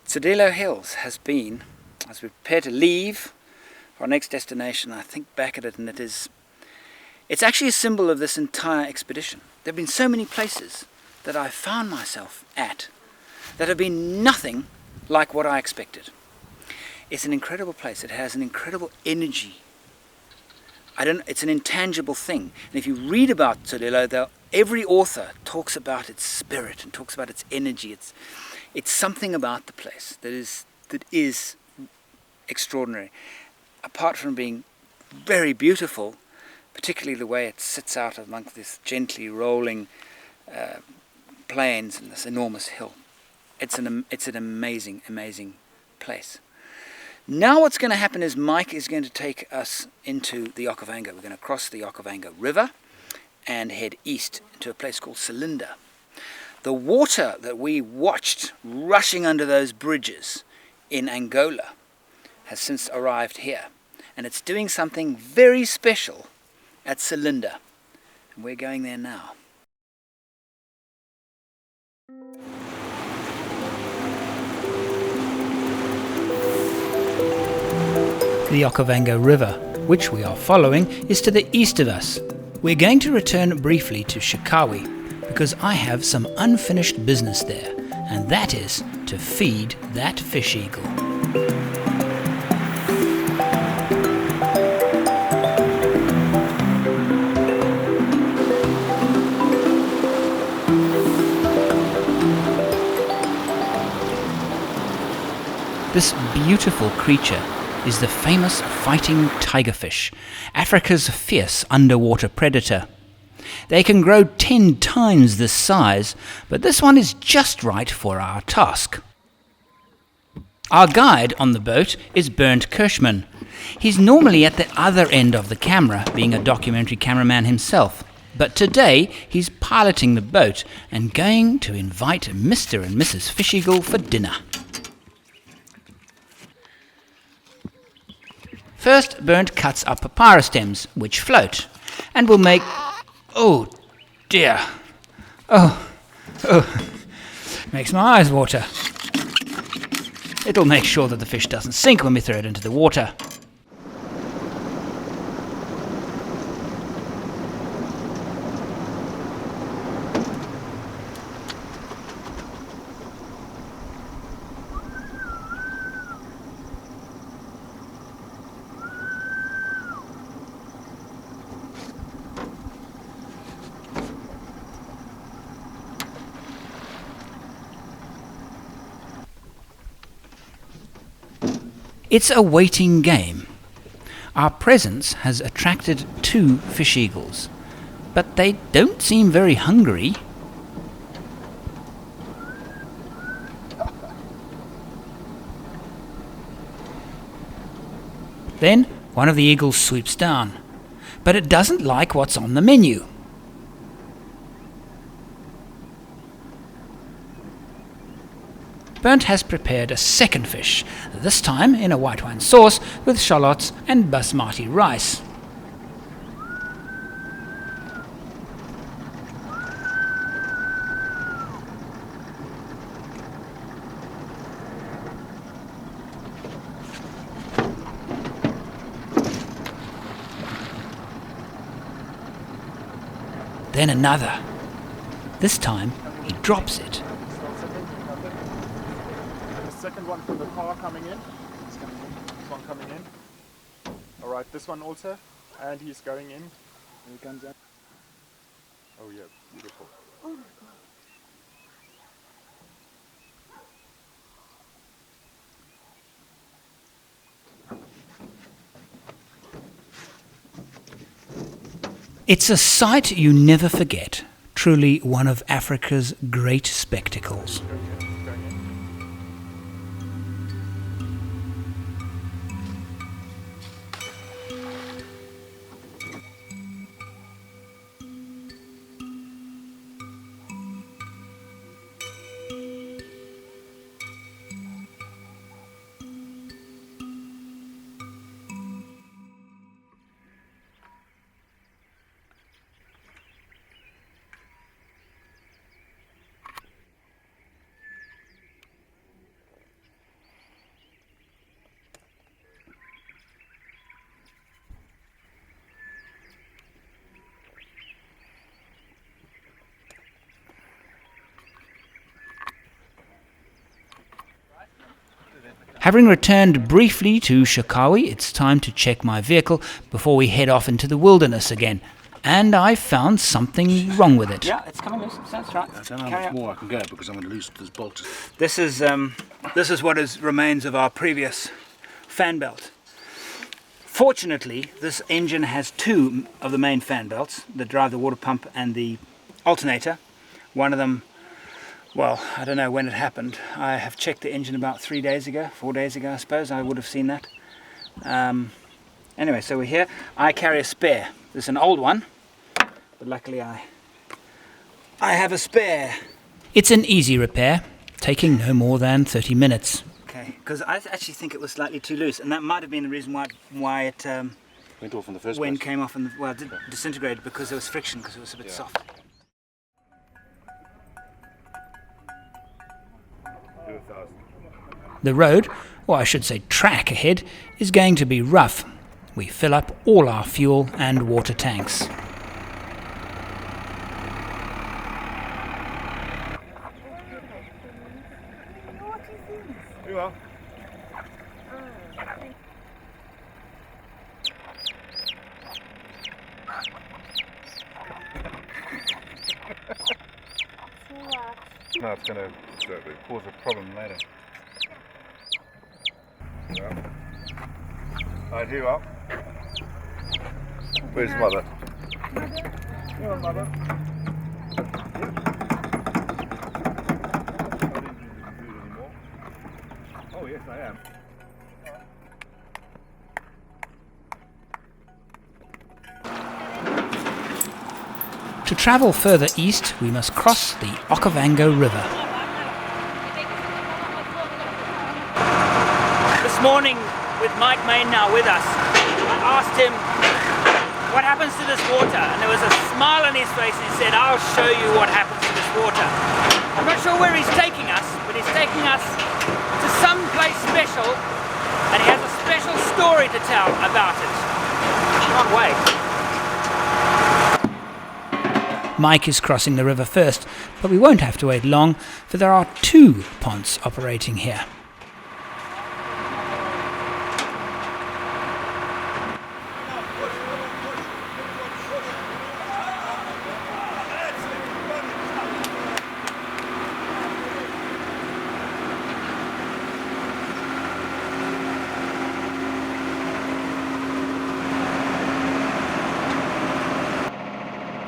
Tsodilo Hills has been, as we prepare to leave for our next destination, I think back at it and it's actually a symbol of this entire expedition. There have been so many places that I've found myself at that have been nothing like what I expected. It's an incredible place. It has an incredible energy. It's an intangible thing. And if you read about Tsodilo, every author talks about its spirit and talks about its energy. It's something about the place that is extraordinary. Apart from being very beautiful, particularly the way it sits out amongst this gently rolling plains and this enormous hill. It's an amazing, amazing place. Now what's going to happen is Mike is going to take us into the Okavango. We're going to cross the Okavango River and head east to a place called Sellinda. The water that we watched rushing under those bridges in Angola has since arrived here. And it's doing something very special at Sellinda. And we're going there now. The Okavango River, which we are following, is to the east of us. We're going to return briefly to Shakawe because I have some unfinished business there, and that is to feed that fish eagle. This beautiful creature is the famous fighting tigerfish, Africa's fierce underwater predator. They can grow 10 times this size, but this one is just right for our task. Our guide on the boat is Bernd Kirschman. He's normally at the other end of the camera, being a documentary cameraman himself. But today he's piloting the boat and going to invite Mr. and Mrs. Fish Eagle for dinner. First, Bernd cuts up papyrus stems, which float, and will make... Oh, dear. Oh, makes my eyes water. It'll make sure that the fish doesn't sink when we throw it into the water. It's a waiting game. Our presence has attracted 2 fish eagles, but they don't seem very hungry. Then one of the eagles swoops down, but it doesn't like what's on the menu. Bernd has prepared a second fish, this time in a white wine sauce with shallots and basmati rice. Then another. This time he drops it. Second one from the car coming in. This one coming in. Alright, this one also. And he's going in. Here he comes in. Oh yeah, beautiful. Oh my god. It's a sight you never forget. Truly one of Africa's great spectacles. Having returned briefly to Shakawe, it's time to check my vehicle before we head off into the wilderness again. And I found something wrong with it. Yeah, it's coming loose. That's right. I don't know how much more I can go because I'm going to lose this bolt. This is what remains of our previous fan belt. Fortunately, this engine has two of the main fan belts that drive the water pump and the alternator. One of them, well, I don't know when it happened. I have checked the engine about 4 days ago, I suppose. I would have seen that. Anyway, so we're here. I carry a spare. This is an old one, but luckily I have a spare. It's an easy repair, taking no more than 30 minutes. Okay, because I actually think it was slightly too loose, and that might have been the reason why it Went off in the first place. came off and it disintegrated, because there was friction, because it was a bit soft. The road, or I should say track ahead, is going to be rough. We fill up all our fuel and water tanks. You are. No, it's going to cause a problem later. Yeah. I do up. Where's mother? You're mother. Oh yes, I am. To travel further east, we must cross the Okavango River. This morning, with Mike Main now with us, I asked him, what happens to this water? And there was a smile on his face, and he said, I'll show you what happens to this water. I'm not sure where he's taking us, but he's taking us to some place special, and he has a special story to tell about it. Can't wait. Mike is crossing the river first, but we won't have to wait long, for there are two ponds operating here.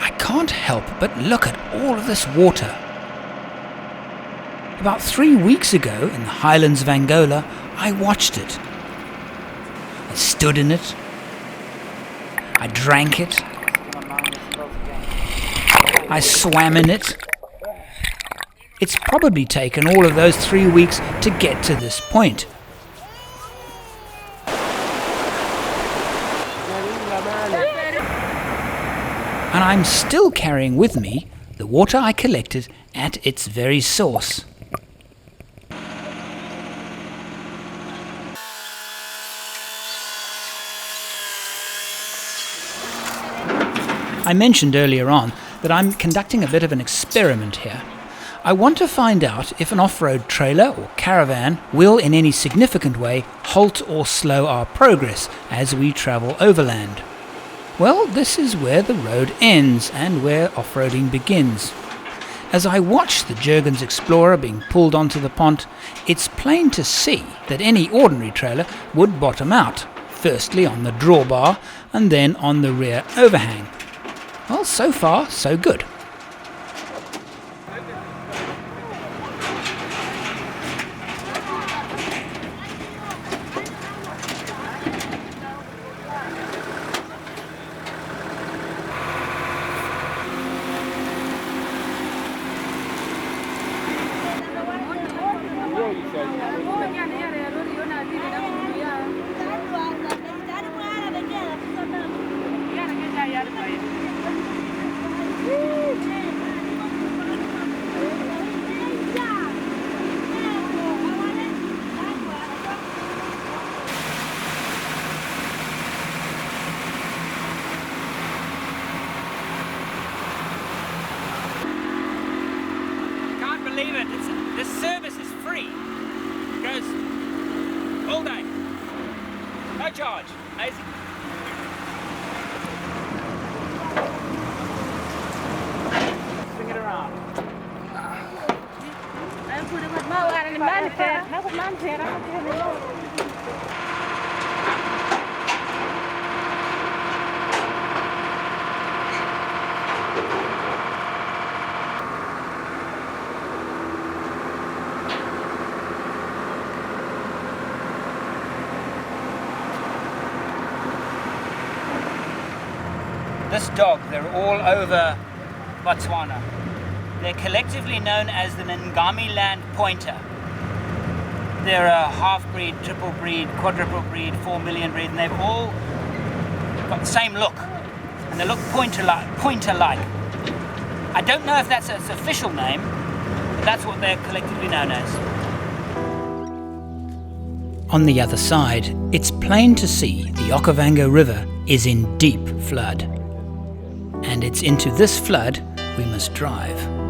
I can't help but look at all of this water. About 3 weeks ago in the highlands of Angola, I watched it. I stood in it. I drank it. I swam in it. It's probably taken all of those 3 weeks to get to this point. And I'm still carrying with me the water I collected at its very source. I mentioned earlier on that I'm conducting a bit of an experiment here. I want to find out if an off-road trailer or caravan will in any significant way halt or slow our progress as we travel overland. Well, this is where the road ends and where off-roading begins. As I watch the Jurgens Explorer being pulled onto the pont, it's plain to see that any ordinary trailer would bottom out, firstly on the drawbar and then on the rear overhang. Well, so far, so good. my charge. Amazing. Bring it around. This dog, they're all over Botswana. They're collectively known as the Ngami Land Pointer. They're a half-breed, triple breed, quadruple breed, 4 million breed, and they've all got the same look. And they look pointer-like. I don't know if that's its official name, but that's what they're collectively known as. On the other side, it's plain to see the Okavango River is in deep flood. And it's into this flood we must drive.